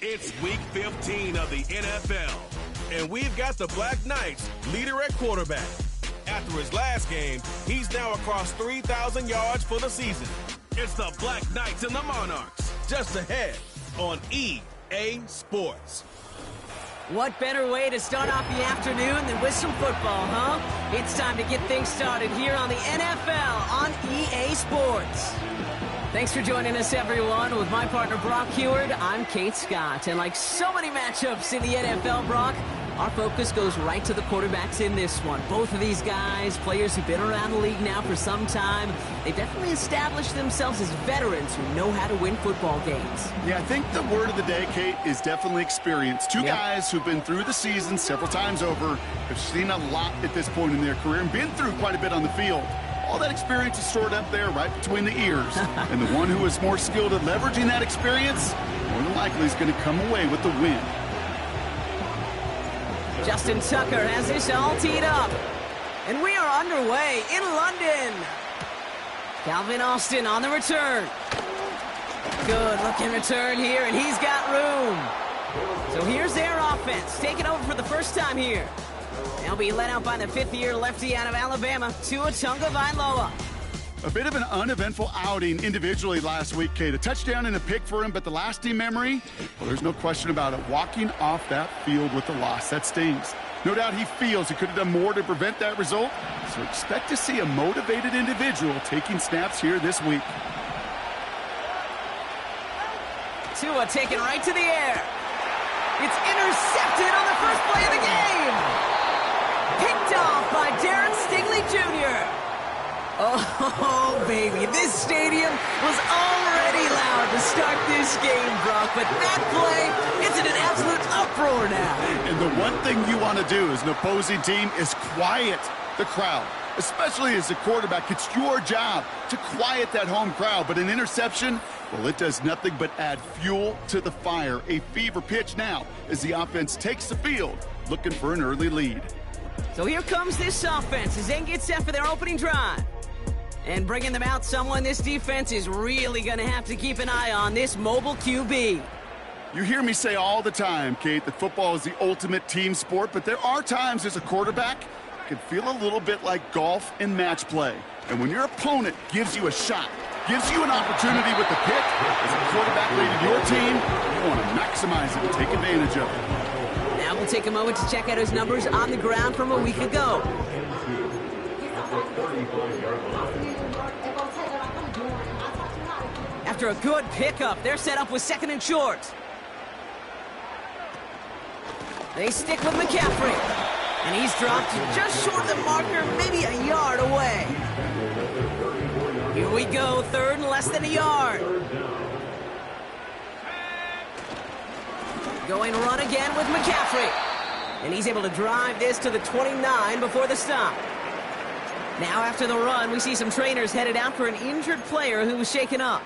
It's Week 15 of the NFL, and we've got the Black Knights leader at quarterback. After his last game, he's now across 3,000 yards for the season. It's the Black Knights and the Monarchs, just ahead on EA Sports. What better way to start off the afternoon than with some football, huh? It's time to get things started here on the NFL on EA Sports. Thanks for joining us, everyone. With my partner, Brock Heward, I'm Kate Scott. And like so many matchups in the NFL, Brock, our focus goes right to the quarterbacks in this one. Both of these guys, players who've been around the league now for some time, they've definitely established themselves as veterans who know how to win football games. Yeah, I think the word of the day, Kate, is definitely experience. Two guys who've been through the season several times over, have seen a lot at this point in their career, and been through quite a bit on the field. All that experience is stored up there right between the ears. And the one who is more skilled at leveraging that experience, more than likely is going to come away with the win. Justin Tucker has this all teed up. And we are underway in London. Calvin Austin on the return. Good looking return here, and he's got room. So here's their offense, taking over for the first time here. They'll be led out by the fifth-year lefty out of Alabama, Tua Tagovailoa. A bit of an uneventful outing individually last week, Kate. A touchdown and a pick for him, but the lasting memory, well, there's no question about it. Walking off that field with the loss, that stings. No doubt he feels he could have done more to prevent that result, so expect to see a motivated individual taking snaps here this week. Tua taken right to the air. It's intercepted on the first play of the game. Picked off by Darren Stingley Jr. Oh, baby, this stadium was already loud to start this game, Brock, but that play, it's in an absolute uproar now. And the one thing you want to do as an opposing team is quiet the crowd, especially as a quarterback. It's your job to quiet that home crowd, but an interception, well, it does nothing but add fuel to the fire. A fever pitch now as the offense takes the field, looking for an early lead. So here comes this offense as they get set for their opening drive. And bringing them out, someone this defense is really going to have to keep an eye on, this mobile QB. You hear me say all the time, Kate, that football is the ultimate team sport, but there are times as a quarterback it can feel a little bit like golf and match play. And when your opponent gives you a shot, gives you an opportunity with the pick, as a quarterback leading your team, you want to maximize it and take advantage of it. Now we'll take a moment to check out his numbers on the ground from a week ago. After a good pickup, they're set up with second and short. They stick with McCaffrey. And he's dropped just short of the marker, maybe a yard away. Here we go, third and less than a yard. Going run again with McCaffrey. And he's able to drive this to the 29 before the stop. Now after the run, we see some trainers headed out for an injured player who was shaken up.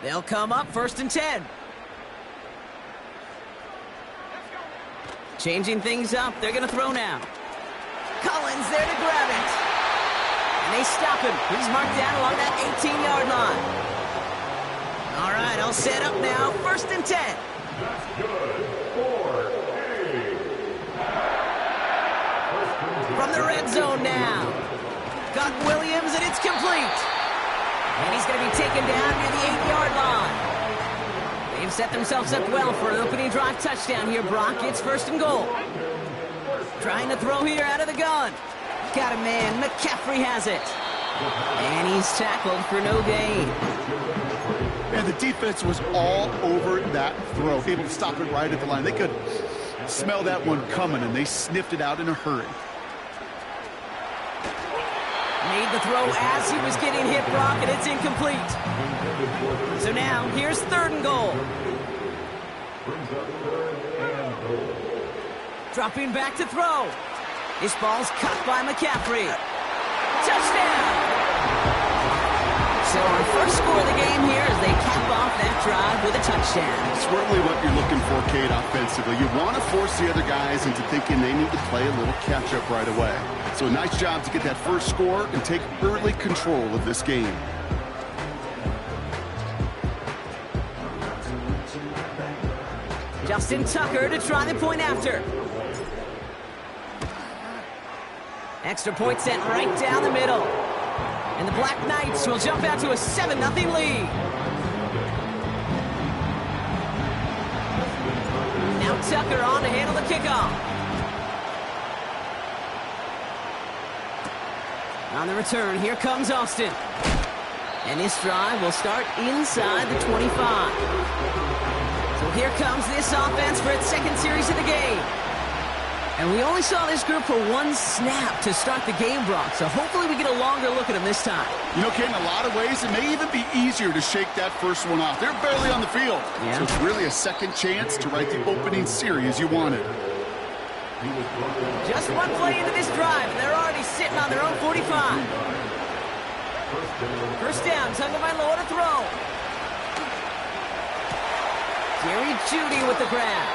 They'll come up first and 10. Changing things up, they're going to throw now. Collins there to grab it. And they stop him. He's marked down along that 18-yard line. All right, all set up now. First and 10. From the red zone now. Got Williams, and it's complete. And he's going to be taken down near the 8-yard line. They've set themselves up well for an opening drive touchdown here, Brock. It's first and goal. Trying to throw here out of the gun. Got a man. McCaffrey has it. And he's tackled for no gain. And the defense was all over that throw, able to stop it right at the line. They could smell that one coming, and they sniffed it out in a hurry. Made the throw as he was getting hit, Brock, and it's incomplete. So now, here's third and goal. Dropping back to throw. This ball's cut by McCaffrey. Touchdown! So our first score of the game here as they cap off that drive with a touchdown. It's really what you're looking for, Kate, offensively. You want to force the other guys into thinking they need to play a little catch-up right away. So a nice job to get that first score and take early control of this game. Justin Tucker to try the point after. Extra point sent right down the middle. And the Black Knights will jump out to a 7-0 lead. Now Tucker on to handle the kickoff. On the return, here comes Austin. And this drive will start inside the 25. So here comes this offense for its second series of the game. And we only saw this group for one snap to start the game, Brock. So hopefully we get a longer look at them this time. You know, Kate, in a lot of ways, it may even be easier to shake that first one off. They're barely on the field. Yeah. So it's really a second chance to write the opening series you wanted. Just one play into this drive, and they're already sitting on their own 45. First down, Tagovailoa to throw. Jerry Jeudy with the grab.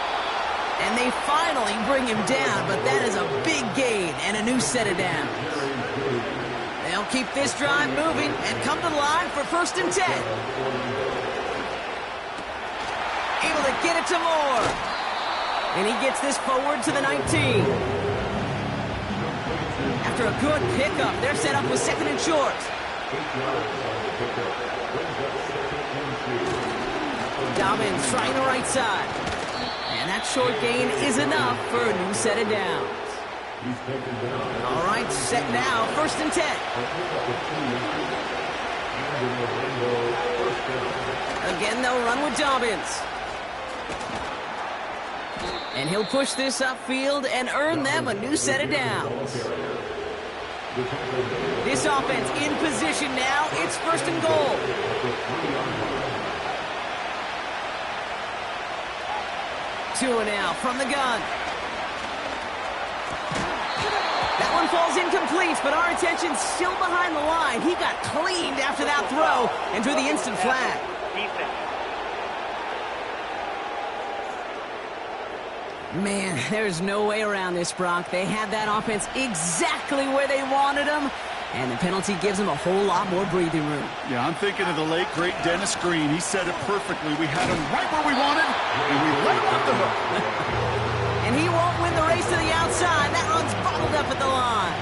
And they finally bring him down, but that is a big gain and a new set of downs. They'll keep this drive moving and come to the line for 1st and 10. Able to get it to Moore. And he gets this forward to the 19. After a good pickup, they're set up with 2nd and short. Dobbins trying the right side. And that short gain is enough for a new set of downs. All right, set now, 1st and 10. Again, they'll run with Dobbins. And he'll push this upfield and earn them a new set of downs. This offense in position now. It's 1st and goal. Tua now from the gun. That one falls incomplete, but our attention's still behind the line. He got cleaned after that throw and drew the instant flag. Man, there's no way around this, Brock. They had that offense exactly where they wanted them, and the penalty gives them a whole lot more breathing room. Yeah, I'm thinking of the late, great Dennis Green. He said it perfectly. We had him right where we wanted, and we let him off the hook. And he won't win the race to the outside. That run's bottled up at the line.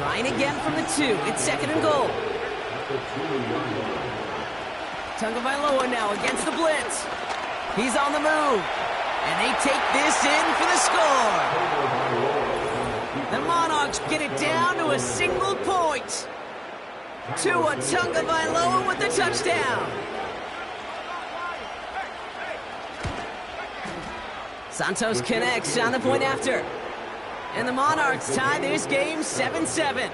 Trying again from the 2. It's 2nd and goal. Tagovailoa now against the blitz. He's on the move. And they take this in for the score. The Monarchs get it down to a single point. Tua Tagovailoa with the touchdown. Santos connects on the point after. And the Monarchs tie this game 7-7.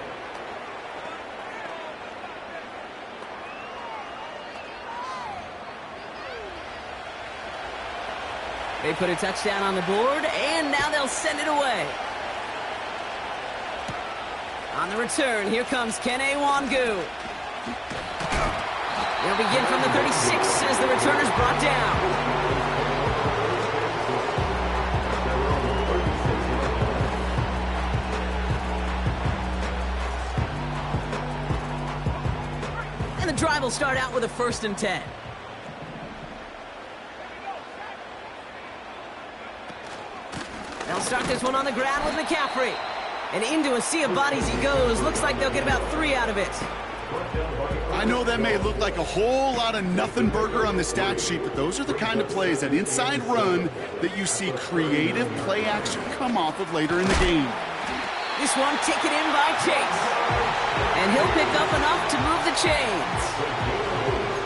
They put a touchdown on the board, and now they'll send it away. On the return, here comes Kene Wangu. They'll begin from the 36 as the returner's brought down. And the drive will start out with a 1st and 10. They'll start this one on the ground with McCaffrey. And into a sea of bodies he goes. Looks like they'll get about 3 out of it. I know that may look like a whole lot of nothing burger on the stat sheet, but those are the kind of plays, that inside run, that you see creative play action come off of later in the game. This one taken in by Chase. And he'll pick up enough to move the chains.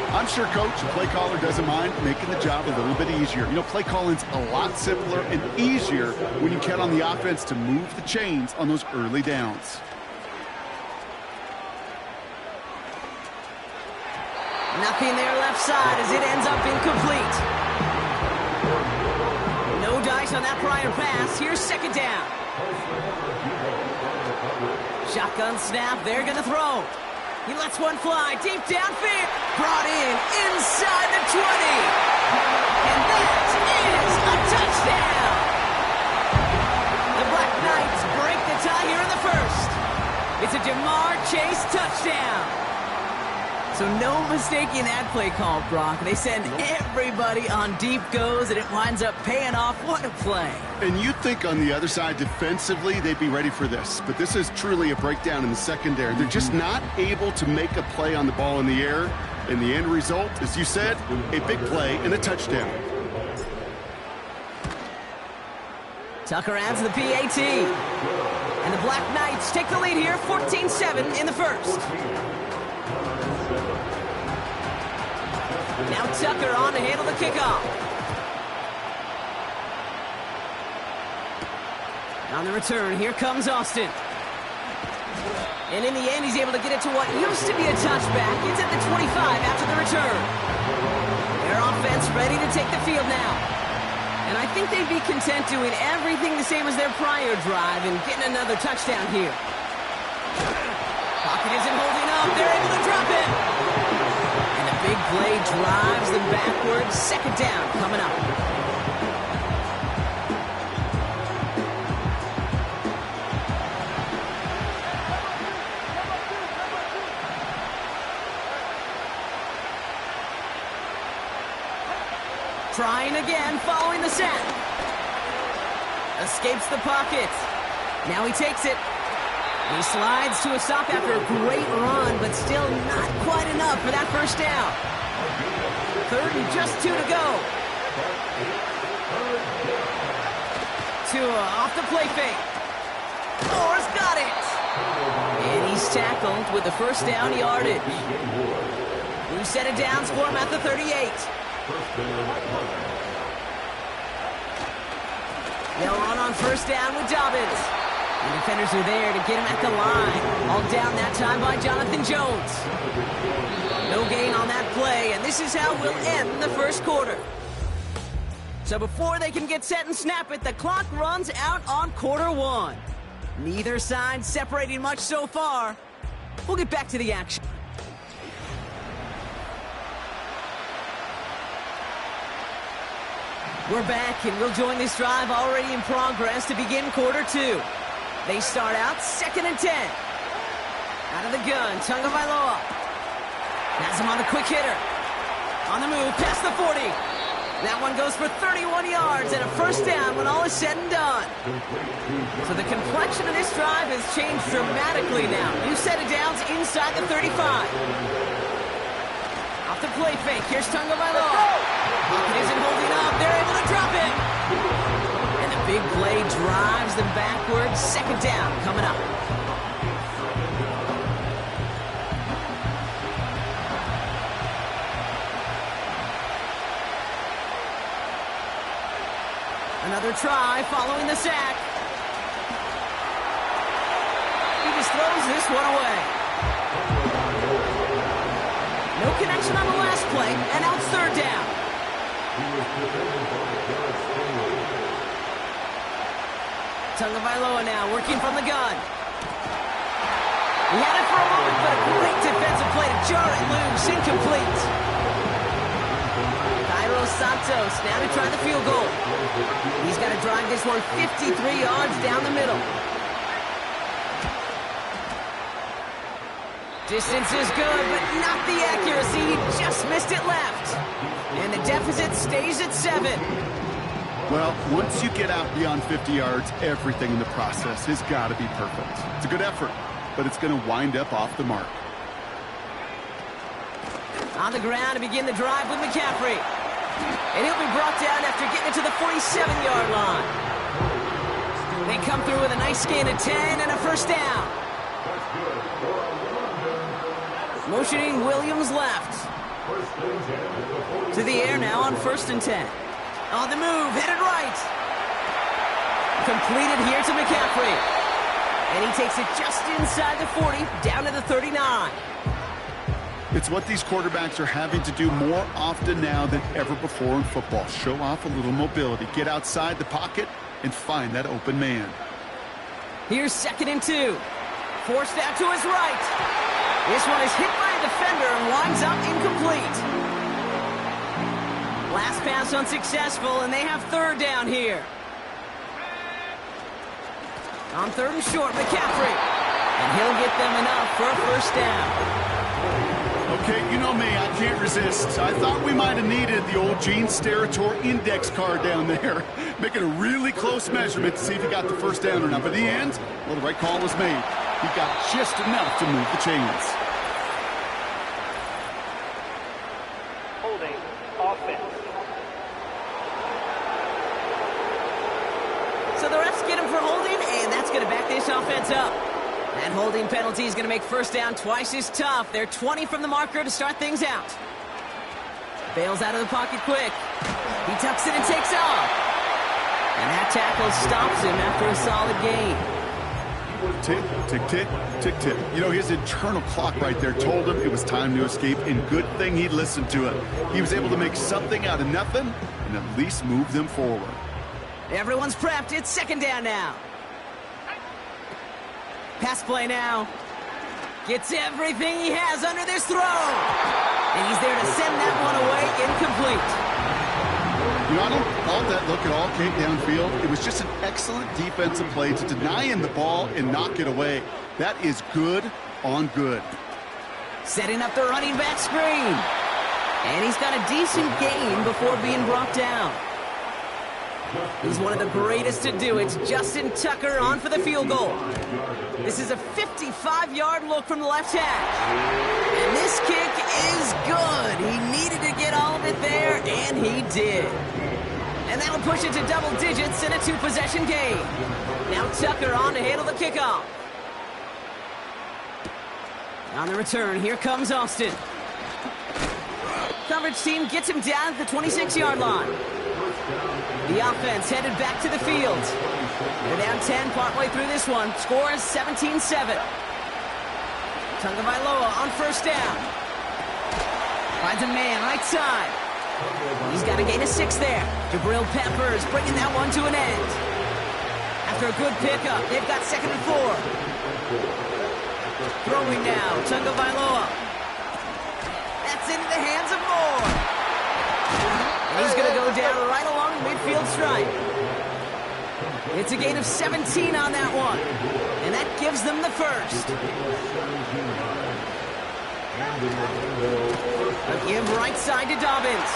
I'm sure, Coach, the play caller doesn't mind making the job a little bit easier. You know, play calling's a lot simpler and easier when you count on the offense to move the chains on those early downs. Nothing there left side as it ends up incomplete. No dice on that prior pass. Here's 2nd down. Shotgun snap. They're going to throw. He lets one fly deep downfield. Brought in inside the 20. And that is a touchdown. The Black Knights break the tie here in the first. It's a Jamar Chase touchdown. So no mistaking that play call, Brock. They send everybody on deep goes, and it winds up paying off. What a play. And you'd think on the other side, defensively, they'd be ready for this. But this is truly a breakdown in the secondary. They're just not able to make a play on the ball in the air. And the end result, as you said, a big play and a touchdown. Tucker adds the PAT. And the Black Knights take the lead here, 14-7 in the first. Now Tucker on to handle the kickoff. On the return, here comes Austin. And in the end, he's able to get it to what used to be a touchback. It's at the 25 after the return. Their offense ready to take the field now. And I think they'd be content doing everything the same as their prior drive and getting another touchdown here. Pocket isn't holding up. They're able to drop it. And a big play drives them backwards. Second down coming up. Trying again, following the sack. Escapes the pocket. Now he takes it. He slides to a stop after a great run, but still not quite enough for that first down. Third and just 2 to go. Tua off the play fake. Moore's got it. And he's tackled with the first down yardage. New set of downs for him at the 38. They'll run on first down with Dobbins. The defenders are there to get him at the line. All down that time by Jonathan Jones. No gain on that play, and this is how we'll end the first quarter. So before they can get set and snap it, the clock runs out on quarter one. Neither side separating much so far. We'll get back to the action. We're back, and we'll join this drive already in progress to begin quarter two. They start out 2nd and 10. Out of the gun, Tagovailoa. Has him on the quick hitter. On the move, past the 40. That one goes for 31 yards and a first down when all is said and done. So the complexion of this drive has changed dramatically now. New set of downs inside the 35. Off the play fake, here's Tagovailoa. Pocket isn't holding up. They're able to drop it. And the big play drives them backwards. Second down coming up. Another try following the sack. He just throws this one away. No connection on the last play, and now it's third down. Tagovailoa now working from the gun. He had it for a moment, but a great defensive play to jar it loose. Incomplete. Cairo Santos now to try the field goal. He's got to drive this one 53 yards down the middle. Distance is good, but not the accuracy. He just missed it left. And the deficit stays at 7. Well, once you get out beyond 50 yards, everything in the process has got to be perfect. It's a good effort, but it's going to wind up off the mark. On the ground to begin the drive with McCaffrey. And he'll be brought down after getting it to the 47-yard line. They come through with a nice gain of 10 and a first down. Motioning Williams left. To the air now on 1st and 10. On the move, headed right. Completed here to McCaffrey. And he takes it just inside the 40, down to the 39. It's what these quarterbacks are having to do more often now than ever before in football. Show off a little mobility. Get outside the pocket and find that open man. Here's 2nd and 2. Forced out to his right. This one is hit by a defender and winds up incomplete. Last pass unsuccessful, and they have third down here. On third and short, McCaffrey. And he'll get them enough for a first down. Okay, you know me, I can't resist. I thought we might have needed the old Gene Steratore index card down there. Making a really close measurement to see if he got the first down or not. But in the end, well, the right call was made. He got just enough to move the chains. Holding offense. So the refs get him for holding, and that's going to back this offense up. That holding penalty is going to make first down twice as tough. They're 20 from the marker to start things out. Bails out of the pocket quick. He tucks it and takes off. And that tackle stops him after a solid gain. Tick, tick, tick, tick, tick. You know, his internal clock right there told him it was time to escape, and good thing he listened to it. He was able to make something out of nothing and at least move them forward. Everyone's prepped. It's second down now. Pass play now. Gets everything he has under this throw. And he's there to send that one away incomplete. You know, I don't fault that look at all came downfield. It was just an excellent defensive play to deny him the ball and knock it away. That is good on good. Setting up the running back screen. And he's got a decent gain before being brought down. He's one of the greatest to do it. It's Justin Tucker on for the field goal. This is a 55-yard look from the left hash. And this kick is good. He needed to get all of it there, and he did. And that'll push it to double digits in a two-possession game. Now Tucker on to handle the kickoff. On the return, here comes Austin. Coverage team gets him down at the 26-yard line. The offense headed back to the field. They're down 10 partway through this one. Score is 17-7. Tagovailoa on first down. Finds a man right side. He's got a gain of 6 there. Jabril Peppers bringing that one to an end. After a good pickup, they've got second and 4. Throwing now, Tagovailoa. That's into the hands of Moore. And he's going to go down right along the midfield stripe. It's a gain of 17 on that one. And that gives them the first. A give right side to Dobbins.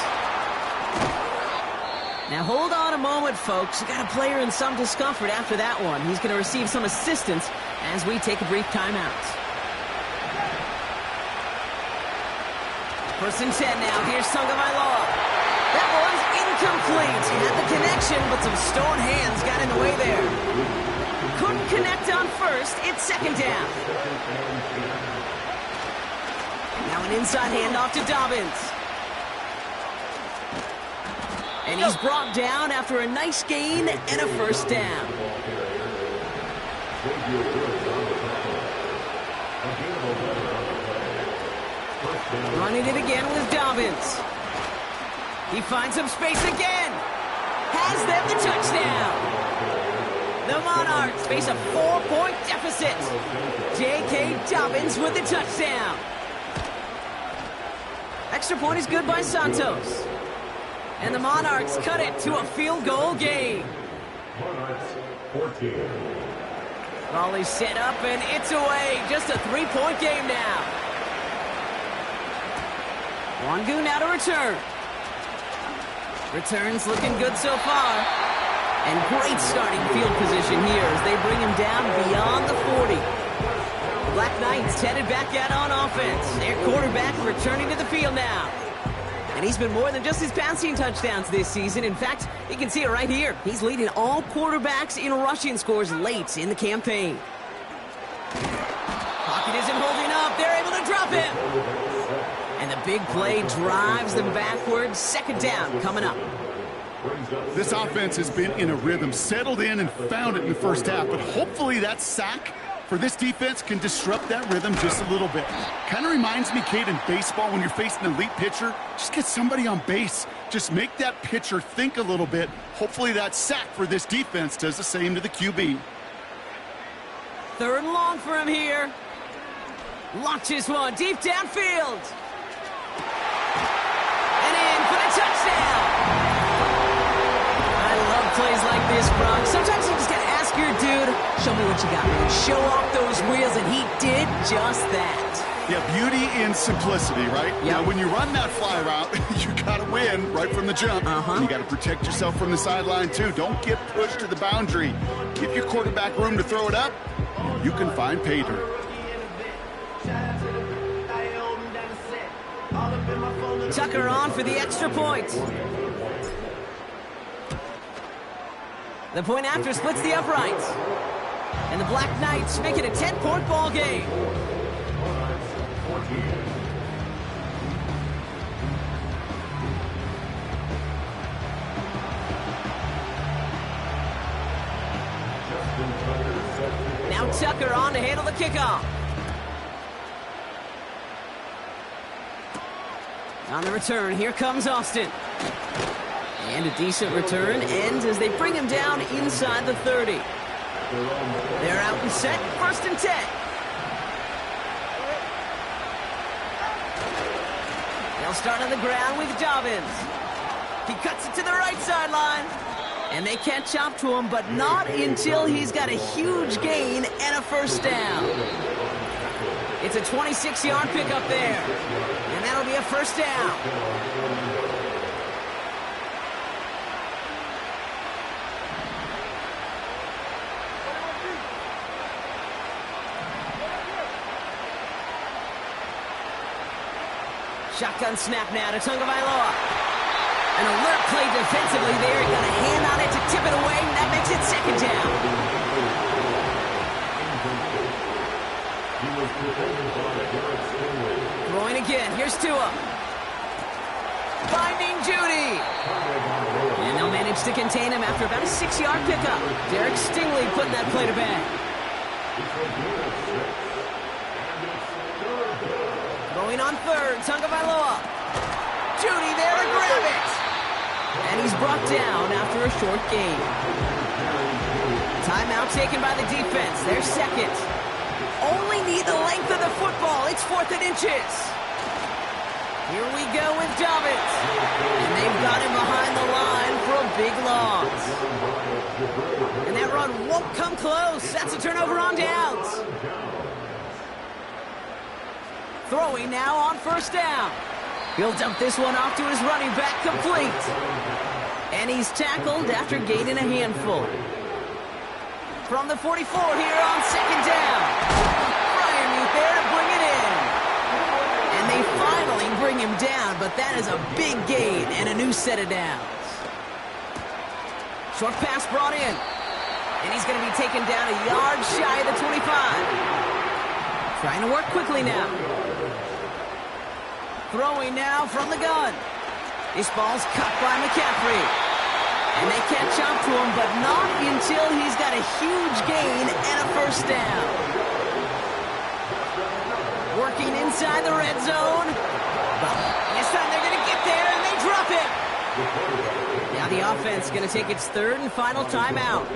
Now hold on a moment, folks. We got a player in some discomfort after that one. He's going to receive some assistance as we take a brief timeout. First and 10 now. Here's Tagovailoa. That one's incomplete. He had the connection, but some stone hands got in the way there. Couldn't connect on first. It's second down. Now an inside handoff to Dobbins. And he's brought down after a nice gain and a first down. Running it again with Dobbins. He finds some space again. Has them the touchdown. The Monarchs face a 4-point deficit. J.K. Dobbins with the touchdown. Extra point is good by Santos. And the Monarchs cut it to a field goal game. Monarchs 14. Raleigh set up and it's away. Just a 3-point game now. Wangu now to return. Returns looking good so far. And great starting field position here as they bring him down beyond the 40. The Black Knights headed back out on offense. Their quarterback returning to the field now. And he's been more than just his passing touchdowns this season. In fact, you can see it right here. He's leading all quarterbacks in rushing scores late in the campaign. Pocket isn't holding up. They're able to drop him. And the big play drives them backwards. Second down coming up. This offense has been in a rhythm, settled in and found it in the first half. But hopefully that sack for this defense can disrupt that rhythm just a little bit. Kind of reminds me, Kate, in baseball when you're facing an elite pitcher, just get somebody on base. Just make that pitcher think a little bit. Hopefully that sack for this defense does the same to the QB. Third and long for him here. Launches one deep downfield. And in for the touchdown. I love plays like this, Brock. Sometimes you just got to ask your dude, show me what you got, man. Show off those wheels, and he did just that. Yeah, beauty in simplicity, right? Yep. Now, when you run that fly route, you got to win right from the jump. And you got to protect yourself from the sideline, too. Don't get pushed to the boundary. Give your quarterback room to throw it up. You can find pay dirt. Tucker on for the extra point. The point after splits the uprights. And the Black Knights make it a 10-point ball game. Now Tucker on to handle the kickoff. On the return, here comes Austin. And a decent return ends as they bring him down inside the 30. They're out and set, 1st and 10. They'll start on the ground with Dobbins. He cuts it to the right sideline. And they catch up to him, but not until he's got a huge gain and a 1st down. It's a 26-yard pickup there. And that'll be a 1st down. Shotgun snap now to Tagovailoa. An alert play defensively there. He got a hand on it to tip it away, and that makes it 2nd down. Throwing again. Here's Tua. Finding Judy. And they'll manage to contain him after about a 6-yard pickup. Derek Stingley putting that play to bed. Going on 3rd. Tagovailoa. Judy there to grab it. And he's brought down after a short gain. Timeout taken by the defense. They're 2nd. Only need the length of the football. It's 4th and inches. Here we go with Dobbins. And they've got him behind the line for a big loss. And that run won't come close. That's a turnover on downs. Throwing now on 1st down. He'll dump this one off to his running back, complete. And he's tackled after gaining a handful. From the 44 here on 2nd down. Fryermuth there to bring it in. And they finally bring him down, but that is a big gain and a new set of downs. Short pass brought in. And he's going to be taken down a yard shy of the 25. Trying to work quickly now. Throwing now from the gun. This ball's cut by McCaffrey. And they catch up to him, but not until he's got a huge gain and a 1st down. Working inside the red zone. But this time they're going to get there, and they drop it. Now the offense is going to take its 3rd and final timeout.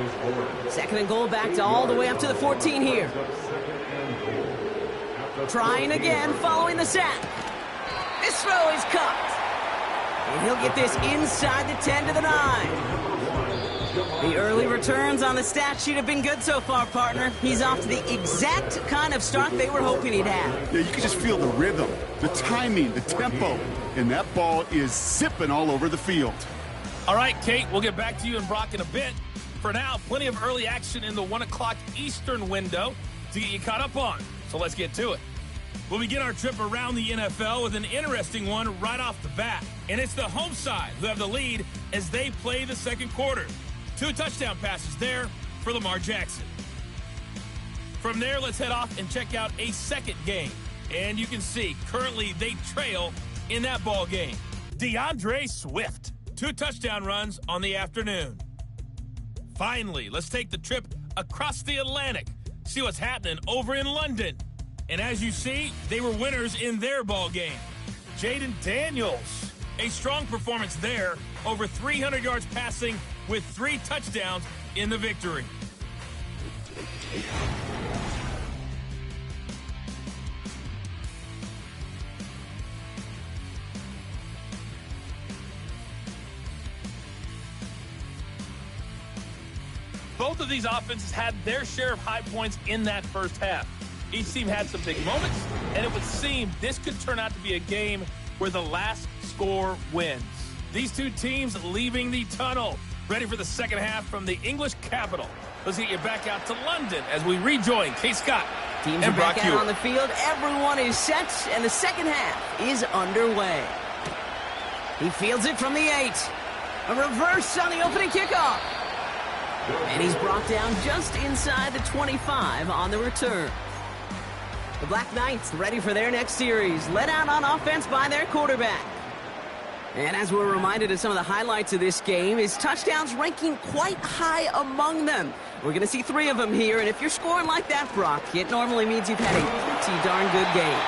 2nd and goal back to all the way up to the 14 here. Trying again following the sack. This throw is caught. And he'll get this inside the 10 to the 9. The early returns on the stat sheet have been good so far, partner. He's off to the exact kind of start they were hoping he'd have. Yeah, you can just feel the rhythm, the timing, the tempo. And that ball is zipping all over the field. All right, Kate, we'll get back to you and Brock in a bit. For now, plenty of early action in the 1 o'clock Eastern window to get you caught up on. So let's get to it. We'll begin our trip around the NFL with an interesting one right off the bat. And it's the home side who have the lead as they play the 2nd quarter. 2 touchdown passes there for Lamar Jackson. From there, let's head off and check out a 2nd game. And you can see, currently they trail in that ball game. DeAndre Swift, 2 touchdown runs on the afternoon. Finally, let's take the trip across the Atlantic, see what's happening over in London. And as you see, they were winners in their ball game. Jaden Daniels, a strong performance there, over 300 yards passing with 3 touchdowns in the victory. Both of these offenses had their share of high points in that first half. Each team had some big moments, and it would seem this could turn out to be a game where the last score wins. These two teams leaving the tunnel, ready for the second half from the English capital. Let's get you back out to London as we rejoin Kate Scott Teams and are back Brock out Hewitt. on the field. Everyone is set, and the second half is underway. He fields it from the 8. A reverse on the opening kickoff. And he's brought down just inside the 25 on the return. The Black Knights ready for their next series, led out on offense by their quarterback. And as we're reminded of some of the highlights of this game, his touchdowns ranking quite high among them. We're going to see 3 of them here, and if you're scoring like that, Brock, it normally means you've had a pretty darn good game.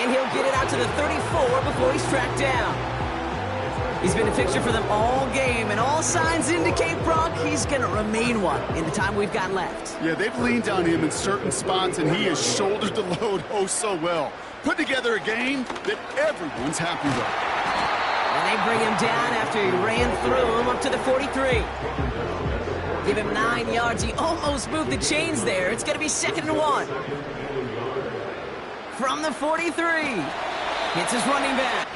And he'll get it out to the 34 before he's tracked down. He's been a fixture for them all game, and all signs indicate, Brock, he's going to remain one in the time we've got left. Yeah, they've leaned on him in certain spots, and he has shouldered the load oh so well. Put together a game that everyone's happy with. And they bring him down after he ran through him up to the 43. Give him 9 yards. He almost moved the chains there. It's going to be 2nd and 1. From the 43. Hits his running back.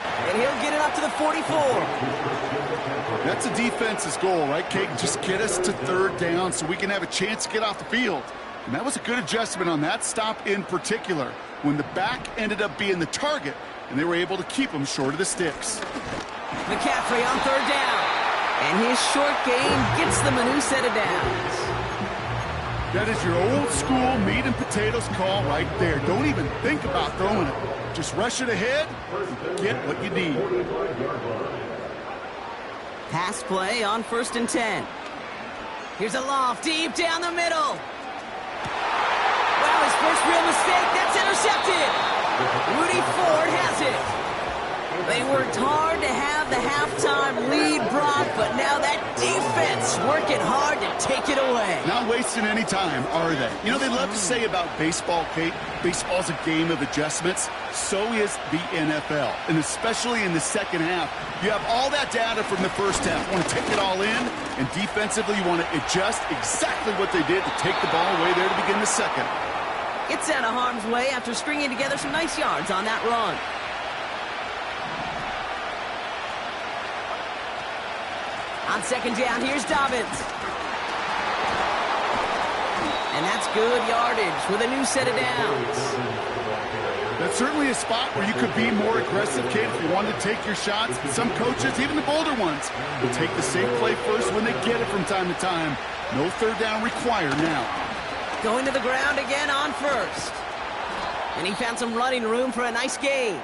And he'll get it up to the 44. That's a defense's goal, right, Kate? Just get us to 3rd down so we can have a chance to get off the field. And that was a good adjustment on that stop in particular, when the back ended up being the target, and they were able to keep him short of the sticks. McCaffrey on 3rd down. And his short game gets them a new set of downs. That is your old school meat and potatoes call right there. Don't even think about throwing it. Just rush it ahead and get what you need. Pass play on 1st and 10. Here's a loft deep down the middle. Wow, his first real mistake. That's intercepted. Rudy Ford has it. They worked hard to have the halftime lead, Brock, but now that defense working hard to take it away. Not wasting any time, are they? You know, they love to say about baseball, Kate, baseball's a game of adjustments. So is the NFL, and especially in the second half. You have all that data from the first half. You want to take it all in, and defensively you want to adjust exactly what they did to take the ball away there to begin the second. It's out of harm's way after stringing together some nice yards on that run. On 2nd down, here's Dobbins. And that's good yardage with a new set of downs. That's certainly a spot where you could be more aggressive, Kate, if you wanted to take your shots. But some coaches, even the bolder ones, will take the safe play first when they get it from time to time. No 3rd down required now. Going to the ground again on 1st. And he found some running room for a nice gain.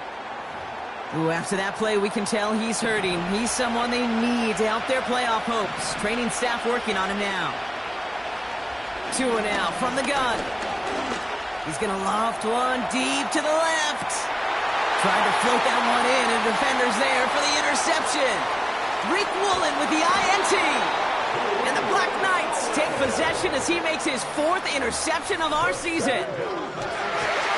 Ooh, after that play, we can tell he's hurting. He's someone they need to help their playoff hopes. Training staff working on him now. 2 and out from the gun. He's going to loft one deep to the left. Tried to float that one in, and defender's there for the interception. Rick Woolen with the INT. And the Black Knights take possession as he makes his 4th interception of our season.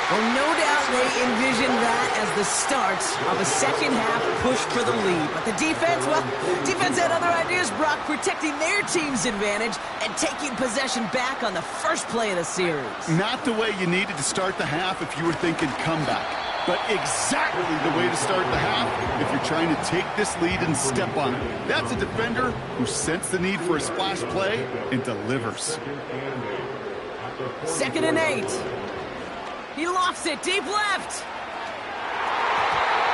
Well, no doubt they envision that as the start of a second half push for the lead. But the defense, well, defense had other ideas, Brock, protecting their team's advantage and taking possession back on the first play of the series. Not the way you needed to start the half if you were thinking comeback, but exactly the way to start the half if you're trying to take this lead and step on it. That's a defender who sensed the need for a splash play and delivers. 2nd and 8. He lofts it deep left.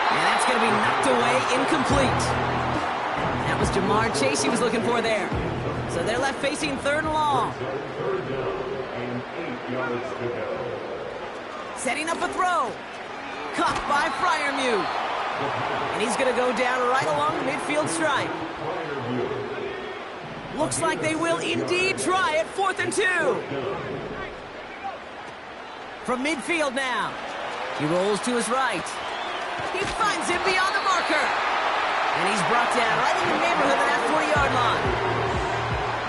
And that's going to be knocked away, incomplete. That was Jamar Chase he was looking for there. So they're left facing 3rd and long. Setting up a throw. Caught by Fryermuth. And he's going to go down right along the midfield stripe. Looks like they will indeed try it. 4th and 2. From midfield now. He rolls to his right. He finds him beyond the marker. And he's brought down right in the neighborhood of that 40-yard line.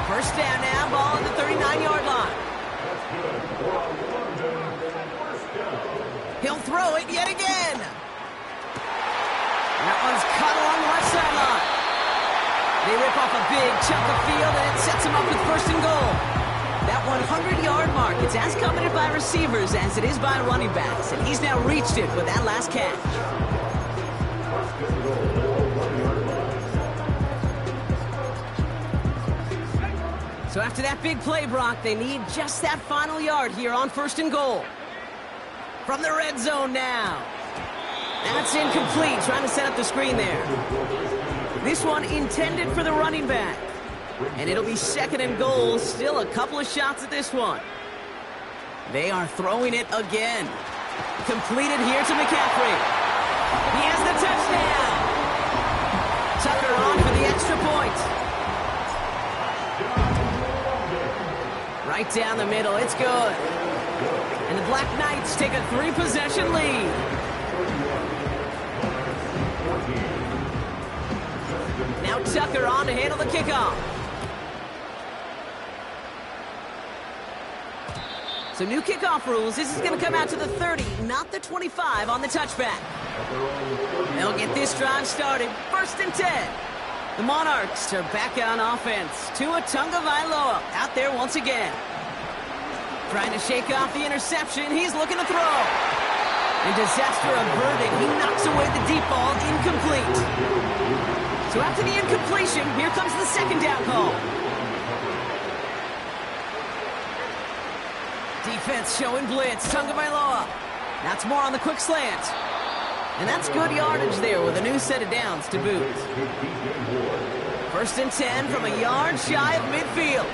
First down now, ball at the 39-yard line. He'll throw it yet again. That one's cut along the left sideline. They rip off a big chunk of field, and it sets him up with first and goal. That 100-yard mark, it's as coveted by receivers as it is by running backs, and he's now reached it with that last catch. So after that big play, Brock, they need just that final yard here on first and goal. From the red zone now. That's incomplete, trying to set up the screen there. This one intended for the running back. And it'll be second and goal, still a couple of shots at this one. They are throwing it again. Completed here to McCaffrey. He has the touchdown. Tucker on for the extra point. Right down the middle, it's good. And the Black Knights take a 3-possession lead. Now Tucker on to handle the kickoff. So new kickoff rules. This is going to come out to the 30, not the 25 on the touchback. They'll get this drive started. First and 10. The Monarchs are back on offense. Tua Tagovailoa out there once again. Trying to shake off the interception. He's looking to throw. And disaster averted. He knocks away the deep ball. Incomplete. So after the incompletion, here comes the second down call. Defense showing blitz. Tagovailoa. That's more on the quick slant. And that's good yardage there with a new set of downs to boot. First and 10 from a yard shy of midfield.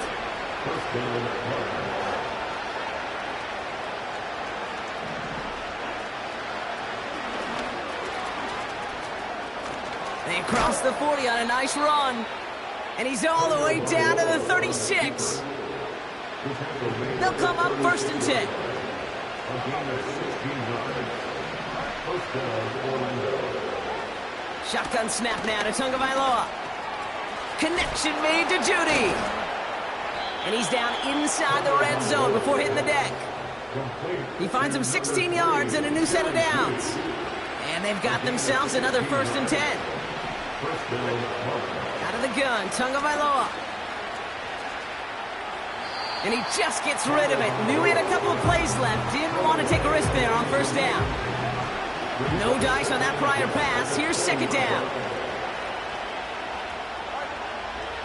They cross the 40 on a nice run. And he's all the way down to the 36. They'll come up first and 10. Shotgun snap now to Tagovailoa. Connection made to Judy. And he's down inside the red zone before hitting the deck. He finds him 16 yards and a new set of downs. And they've got themselves another first and 10. Out of the gun, Tagovailoa. And he just gets rid of it. Knew he had a couple of plays left. Didn't want to take a risk there on first down. No dice on that prior pass. Here's second down.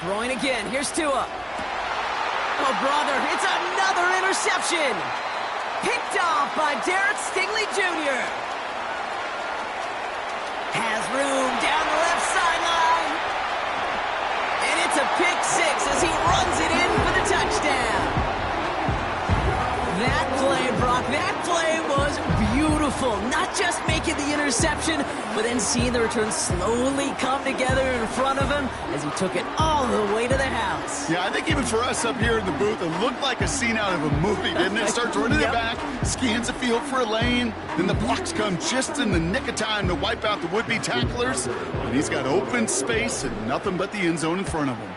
Throwing again. Here's Tua. Oh, brother. It's another interception. Picked off by Derek Stingley Jr. Has room down the left sideline. And it's a pick six as he runs it in for the touchdown. That play, Brock, that play was beautiful. Not just making the interception, but then seeing the return slowly come together in front of him as he took it all the way to the house. Yeah, I think even for us up here in the booth, it looked like a scene out of a movie, didn't it? Starts running it back, scans the field for a lane, then the blocks come just in the nick of time to wipe out the would-be tacklers, and he's got open space and nothing but the end zone in front of him.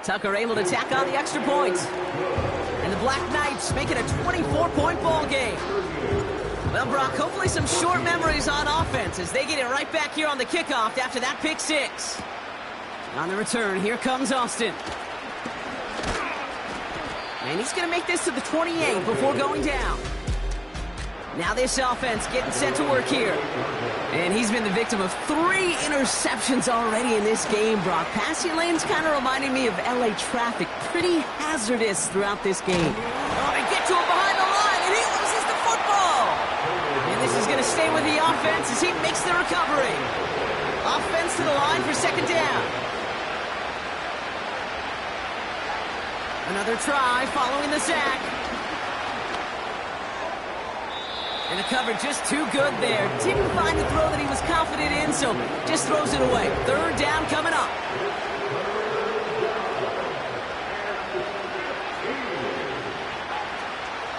Tucker able to tack on the extra points. And the Black Knights make it a 24-point ball game. Well, Brock, hopefully some short memories on offense as they get it right back here on the kickoff after that pick six. On the return, here comes Austin. And he's going to make this to the 28 before going down. Now this offense getting set to work here. And he's been the victim of 3 interceptions already in this game, Brock. Passing lanes kind of reminding me of LA traffic. Pretty hazardous throughout this game. Oh, they get to him behind the line, and he loses the football. And this is going to stay with the offense as he makes the recovery. Offense to the line for second down. Another try following the sack. And the cover just too good there. Didn't find the throw that he was confident in, so just throws it away. Third down coming up.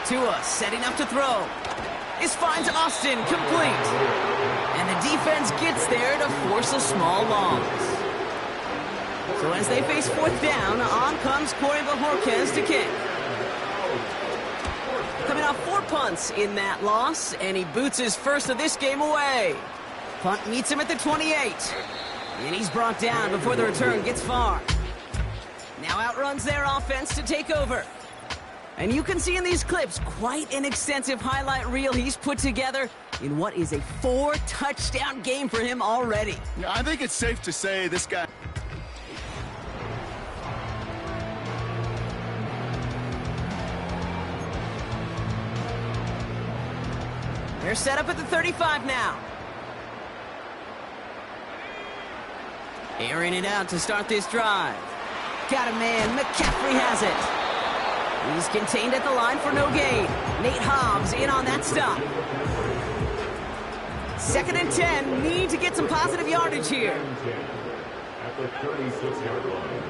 Tua setting up to throw. This finds Austin complete. And the defense gets there to force a small loss. So as they face fourth down, on comes Corey Bajorquez to kick. Coming off 4 punts in that loss, and he boots his first of this game away. Punt meets him at the 28. And he's brought down before the return gets far. Now outruns their offense to take over. And you can see in these clips quite an extensive highlight reel he's put together in what is a 4-touchdown game for him already. Yeah, I think it's safe to say this guy... They're set up at the 35 now. Airing it out to start this drive. Got a man. McCaffrey has it. He's contained at the line for no gain. Nate Hobbs in on that stop. 2nd and 10. Need to get some positive yardage here. At the 36-yard line.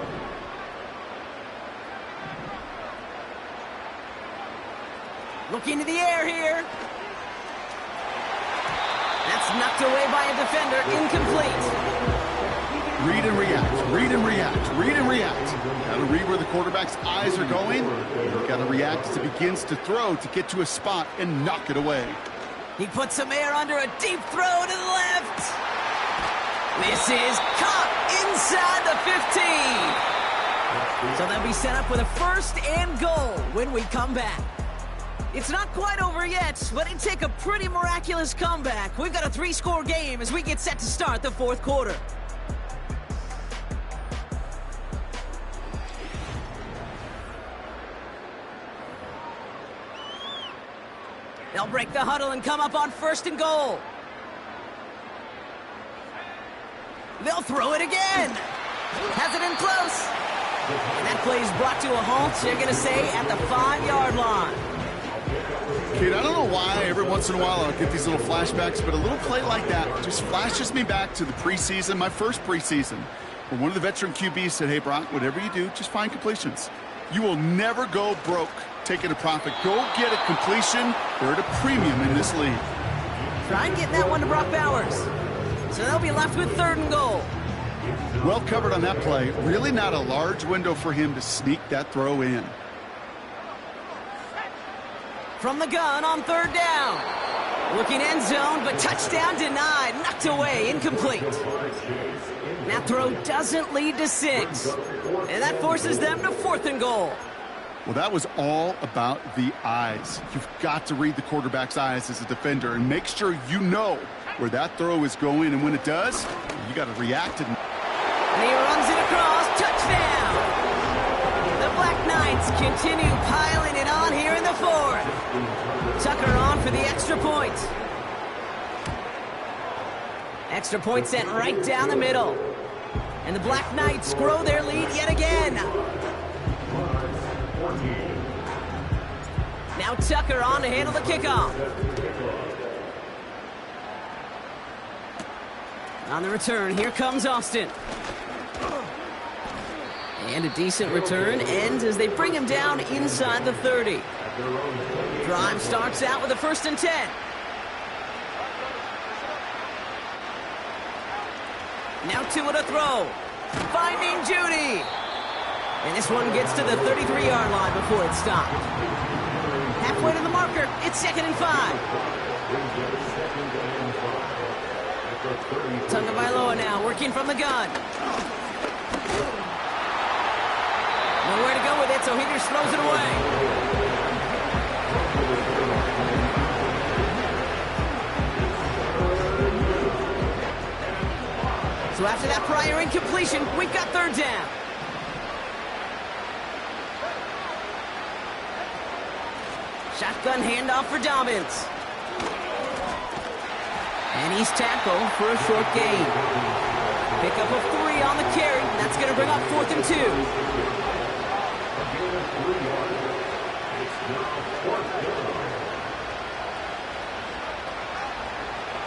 Look into the air here. That's knocked away by a defender. Incomplete. Read and react, read and react, read and react. Got to read where the quarterback's eyes are going. You've got to react as he begins to throw to get to a spot and knock it away. He puts some air under a deep throw to the left. This is caught inside the 15. So they'll be set up with a 1st and goal when we come back. It's not quite over yet, but it'd take a pretty miraculous comeback. We've got a 3-score game as we get set to start the 4th quarter. They'll break the huddle and come up on 1st and goal. They'll throw it again. Has it in close. And that play is brought to a halt, they're going to say, at the 5-yard line. Kid, I don't know why every once in a while I'll get these little flashbacks, but a little play like that just flashes me back to the preseason, my first preseason, where one of the veteran QBs said, hey, Brock, whatever you do, just find completions. You will never go broke taking a profit. Go get a completion. They're at a premium in this league. Try and get that one to Brock Bowers. So they'll be left with 3rd and goal. Well covered on that play. Really not a large window for him to sneak that throw in. From the gun on 3rd down. Looking end zone, but touchdown denied. Knocked away, incomplete. That throw doesn't lead to 6. And that forces them to 4th and goal. Well, that was all about the eyes. You've got to read the quarterback's eyes as a defender and make sure you know where that throw is going. And when it does, you got to react. And he runs it across. Touchdown! The Black Knights continue piling it on here in the 4th. Tucker on for the extra point. Extra point sent right down the middle. And the Black Knights grow their lead yet again. Now Tucker on to handle the kickoff. On the return, here comes Austin. And a decent return ends as they bring him down inside the 30. Drive starts out with a 1st and 10. Now Tua to throw. Finding Judy. And this one gets to the 33-yard line before it's stopped. Halfway to the marker, it's 2nd and 5. Tagovailoa now working from the gun. Nowhere to go with it, so he just throws it away. So after that prior incompletion, we've got 3rd down. Shotgun handoff for Dobbins. And he's tackled for a short gain. Pickup of 3 on the carry. That's going to bring up 4th and 2.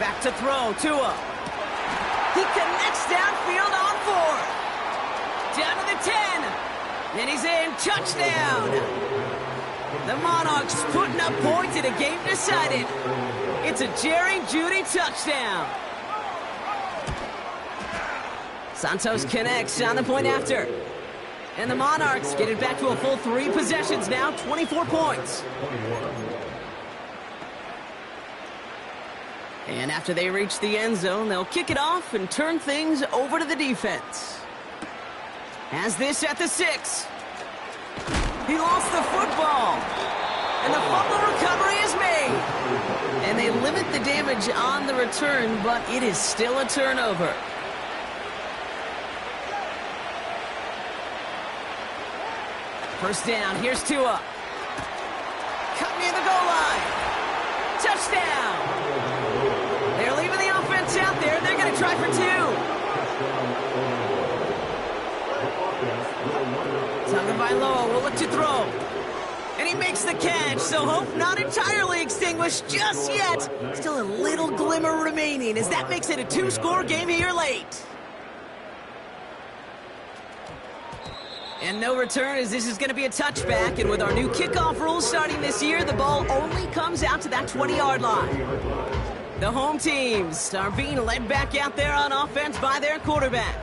Back to throw, Tua. He connects downfield on 4. Down to the 10. Then he's in. Touchdown. The Monarchs putting up points in a game decided. It's a Jerry Jeudy touchdown. Santos connects on the point after. And the Monarchs get it back to a full 3 possessions now, 24 points. And after they reach the end zone, they'll kick it off and turn things over to the defense. Has this at the 6. He lost the football. And the fumble recovery is made. And they limit the damage on the return, but it is still a turnover. First down, here's Tua. Cut near the goal line. Touchdown. They're leaving the offense out there. They're going to try for 2. Tagovailoa will look to throw. And he makes the catch, so hope not entirely extinguished just yet. Still a little glimmer remaining as that makes it a 2-score game here late. And no return as this is going to be a touchback. And with our new kickoff rules starting this year, the ball only comes out to that 20-yard line. The home teams are being led back out there on offense by their quarterback.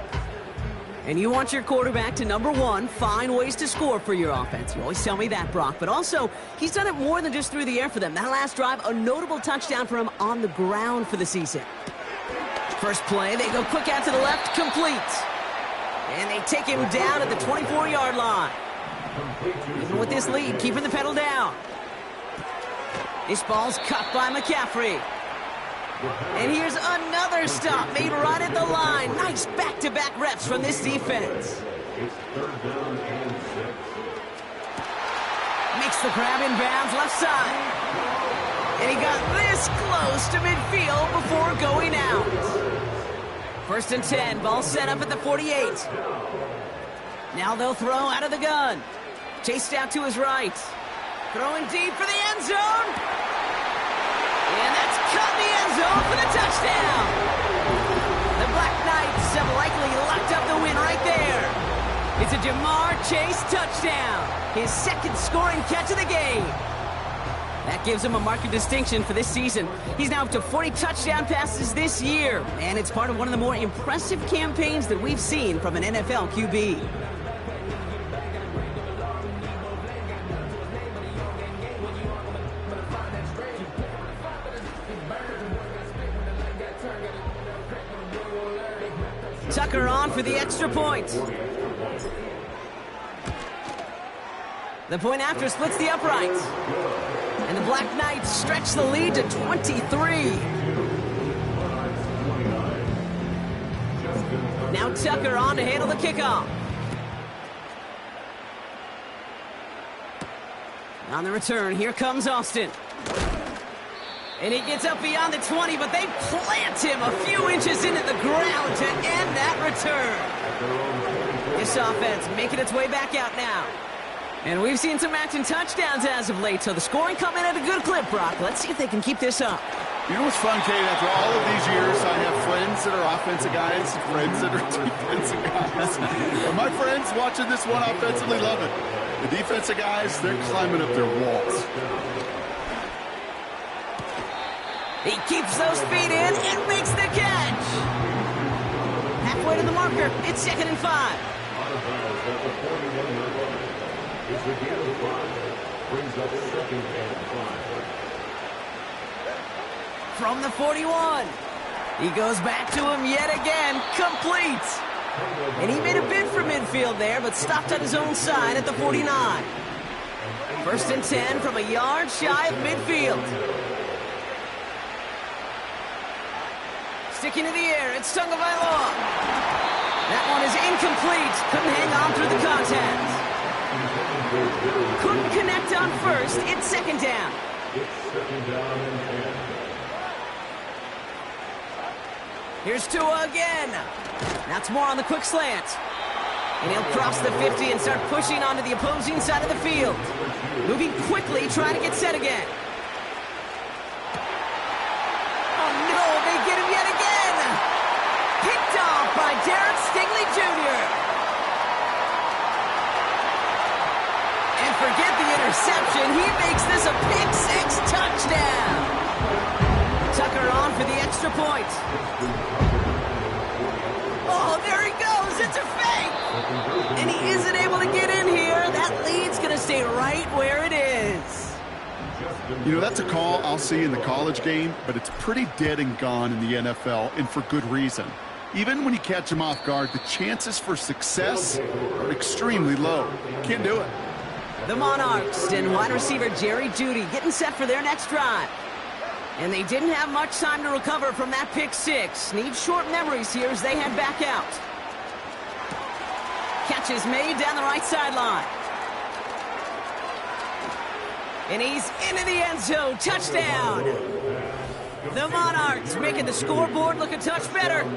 And you want your quarterback to, number 1, find ways to score for your offense. You always tell me that, Brock. But also, he's done it more than just through the air for them. That last drive, a notable touchdown for him on the ground for the season. First play, they go quick out to the left, complete. And they take him down at the 24-yard line. Even with this lead, keeping the pedal down. This ball's cut by McCaffrey. And here's another stop made right at the line. Nice back-to-back reps from this defense. Makes the grab in bounds left side. And he got this close to midfield before going out. First and 10, ball set up at the 48. Now they'll throw out of the gun. Chased out to his right. Throwing deep for the end zone. And that's caught in the end zone for the touchdown. The Black Knights have likely locked up the win right there. It's a Jamar Chase touchdown. His second scoring catch of the game. That gives him a mark of distinction for this season. He's now up to 40 touchdown passes this year. And it's part of one of the more impressive campaigns that we've seen from an NFL QB. Tucker on for the extra point. The point after splits the uprights. And the Black Knights stretch the lead to 23. Now Tucker on to handle the kickoff. On the return, here comes Austin. And he gets up beyond the 20, but they plant him a few inches into the ground to end that return. This offense making its way back out now. And we've seen some matching touchdowns as of late, so the scoring coming at a good clip, Brock. Let's see if they can keep this up. You know what's fun, Kate? After all of these years, I have friends that are offensive guys, friends that are defensive guys. And my friends watching this one offensively love it. The defensive guys, they're climbing up their walls. He keeps those feet in and makes the catch. Halfway to the marker. It's 2nd and 5. From the 41. He goes back to him yet again. Complete. And he made a bid for midfield there, but stopped on his own side at the 49. First and 10 from a yard shy of midfield. Sticking to the air, it's Tagovailoa. That one is incomplete. Couldn't hang on through the contact. Couldn't connect on first. It's 2nd down. Here's Tua again. That's more on the quick slant. And he'll cross the 50 and start pushing onto the opposing side of the field. Moving quickly, trying to get set again. Oh no, they get him yet again. Picked off by Derek Stingley Jr. And forget the interception. He makes this a pick-6 touchdown. Tucker on for the extra point. Oh, there he goes. It's a fake! And he isn't able to get in here. That lead's going to stay right where it is. You know, that's a call I'll see in the college game, but it's pretty dead and gone in the NFL, and for good reason. Even when you catch him off guard, the chances for success are extremely low. Can't do it. The Monarchs and wide receiver Jerry Jeudy getting set for their next drive. And they didn't have much time to recover from that pick six. Need short memories here as they head back out. Catch is made down the right sideline. And he's into the end zone. Touchdown. The Monarchs making the scoreboard look a touch better.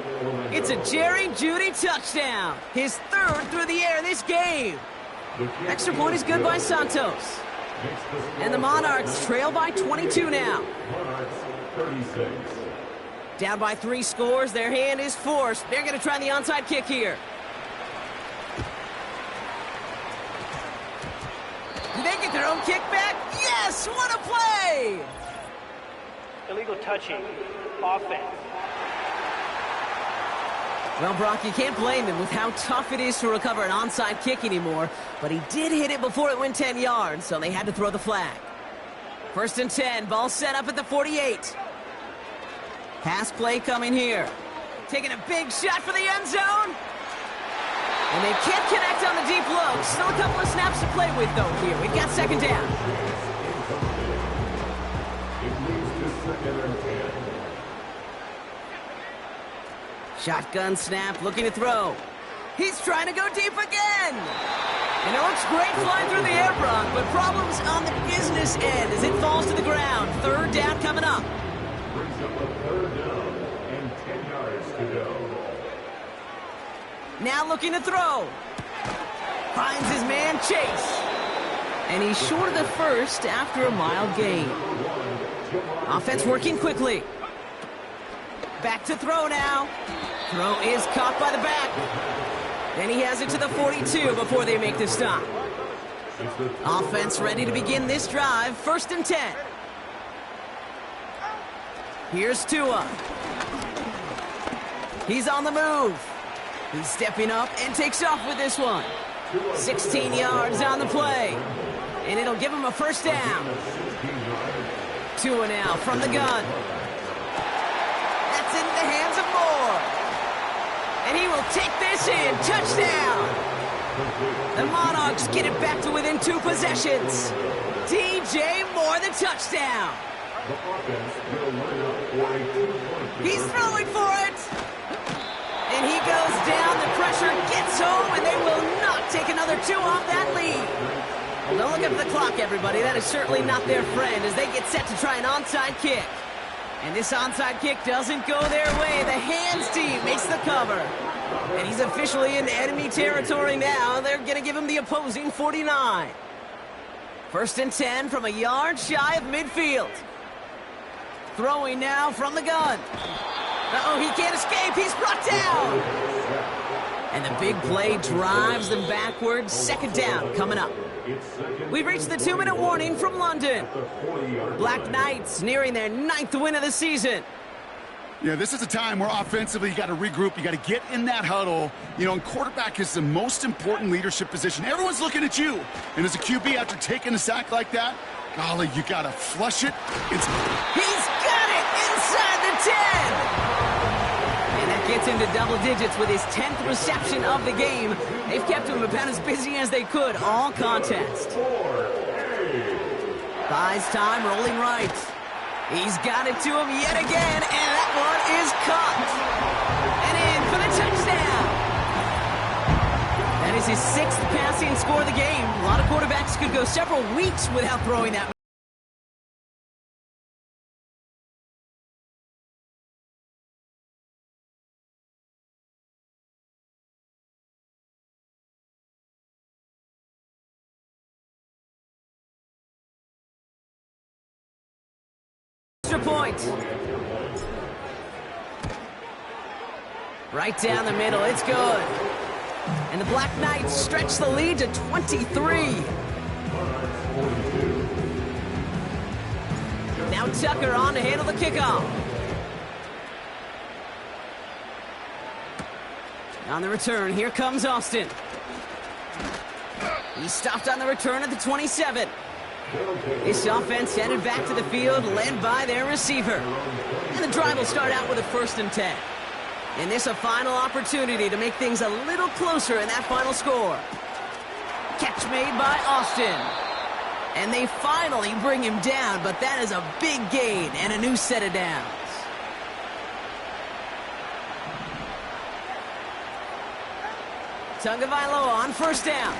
It's a Jerry Jeudy touchdown. His third through the air this game. Extra point is good by Santos. And the Monarchs trail by 22 now. Down by 3 scores. Their hand is forced. They're going to try the onside kick here. Do they get their own kick back? Yes! What a play! Illegal touching. Offense. Well, Brock, you can't blame him with how tough it is to recover an onside kick anymore, but he did hit it before it went 10 yards, so they had to throw the flag. 1st and 10, ball set up at the 48. Pass play coming here. Taking a big shot for the end zone. And they can't connect on the deep low. Still a couple of snaps to play with, though, here. We've got 2nd down. Shotgun snap, looking to throw. He's trying to go deep again. And it looks great flying through the air, Brock, but problems on the business end as it falls to the ground. 3rd down coming up. Brings up a 3rd down and 10 yards to go. Now looking to throw. Finds his man Chase. And he's short of the first after a mild gain. Offense working quickly. Back to throw now. Throw is caught by the back. Then he has it to the 42 before they make the stop. Offense ready to begin this drive. 1st and 10. Here's Tua. He's on the move. He's stepping up and takes off with this one. 16 yards on the play. And it'll give him a 1st down. Tua now from the gun. That's into the hands of Moore. And he will take this in. Touchdown. The Monarchs get it back to within 2 possessions. DJ Moore, the touchdown. He's throwing for it. And he goes down. The pressure gets home, and they will not take another 2 off that lead. Well, don't look up at the clock, everybody. That is certainly not their friend as they get set to try an onside kick. And this onside kick doesn't go their way. The hands team makes the cover. And he's officially in enemy territory now. They're going to give him the opposing 49. 1st and 10 from a yard shy of midfield. Throwing now from the gun. Uh-oh, he can't escape. He's brought down. And the big play drives them backwards. 2nd down coming up. We've reached the 2-minute warning from London. Black Knights nearing their 9th win of the season. Yeah, this is a time where offensively you got to regroup. You got to get in that huddle. You know, and quarterback is the most important leadership position. Everyone's looking at you. And as a QB, after taking a sack like that, golly, you got to flush it. He's got it inside the 10. And that gets into double digits with his 10th reception of the game. They've kept him about as busy as they could all contest. Buys time, rolling right. He's got it to him yet again, and that one is caught. And in for the touchdown. That is his 6th passing score of the game. A lot of quarterbacks could go several weeks without throwing that. Point. Right down the middle, it's good. And the Black Knights stretch the lead to 23. Now Tucker on to handle the kickoff. On the return, here comes Austin. He stopped on the return at the 27. This offense headed back to the field, led by their receiver. And the drive will start out with a 1st and 10. And this a final opportunity to make things a little closer in that final score. Catch made by Austin. And they finally bring him down, but that is a big gain and a new set of downs. Tagovailoa on 1st down.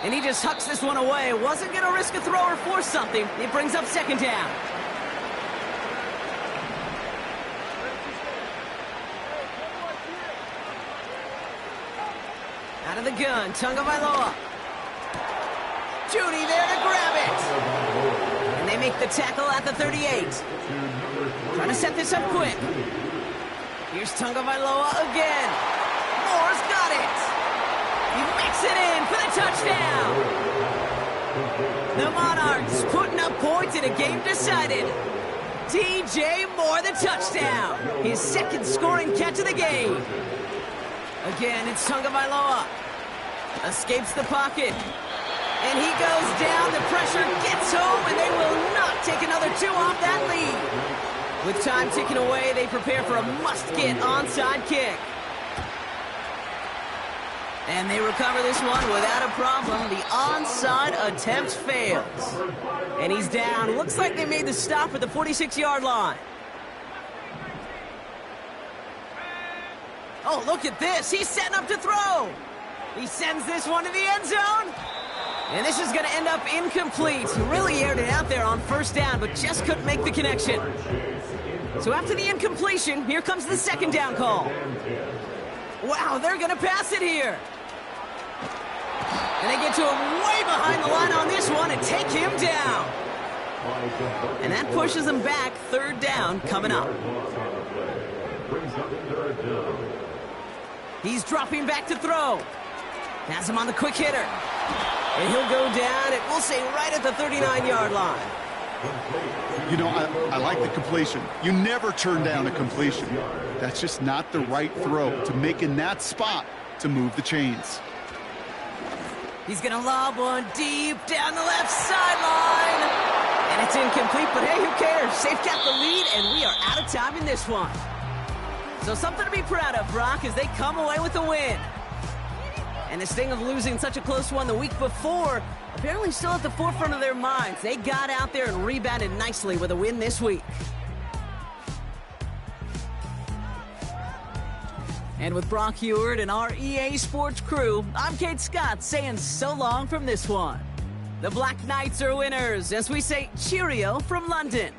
And he just hucks this one away. Wasn't going to risk a throw or force something. It brings up 2nd down. Out of the gun, Tagovailoa. Judy there to grab it. And they make the tackle at the 38. Trying to set this up quick. Here's Tagovailoa again. Moore's got it. He makes it in for the touchdown. The Monarchs putting up points in a game decided. DJ Moore the touchdown. His 2nd scoring catch of the game. Again, it's Tagovailoa. Escapes the pocket. And he goes down. The pressure gets home, and they will not take another 2 off that lead. With time ticking away, they prepare for a must-get onside kick. And they recover this one without a problem. The onside attempt fails. And he's down. Looks like they made the stop at the 46-yard line. Oh, look at this. He's setting up to throw. He sends this one to the end zone. And this is going to end up incomplete. He really aired it out there on 1st down, but just couldn't make the connection. So after the incompletion, here comes the 2nd down call. Wow, they're going to pass it here. And they get to him way behind the line on this one and take him down. And that pushes them back. 3rd down coming up. He's dropping back to throw. Has him on the quick hitter. And he'll go down, and we'll say right at the 39-yard line. You know, I like the completion. You never turn down a completion. That's just not the right throw to make in that spot to move the chains. He's going to lob one deep down the left sideline. And it's incomplete, but hey, who cares? They've got the lead, and we are out of time in this one. So something to be proud of, Brock, as they come away with a win. And the sting of losing such a close one the week before apparently still at the forefront of their minds. They got out there and rebounded nicely with a win this week. And with Brock Heward and our EA Sports crew, I'm Kate Scott saying so long from this one. The Black Knights are winners as we say cheerio from London.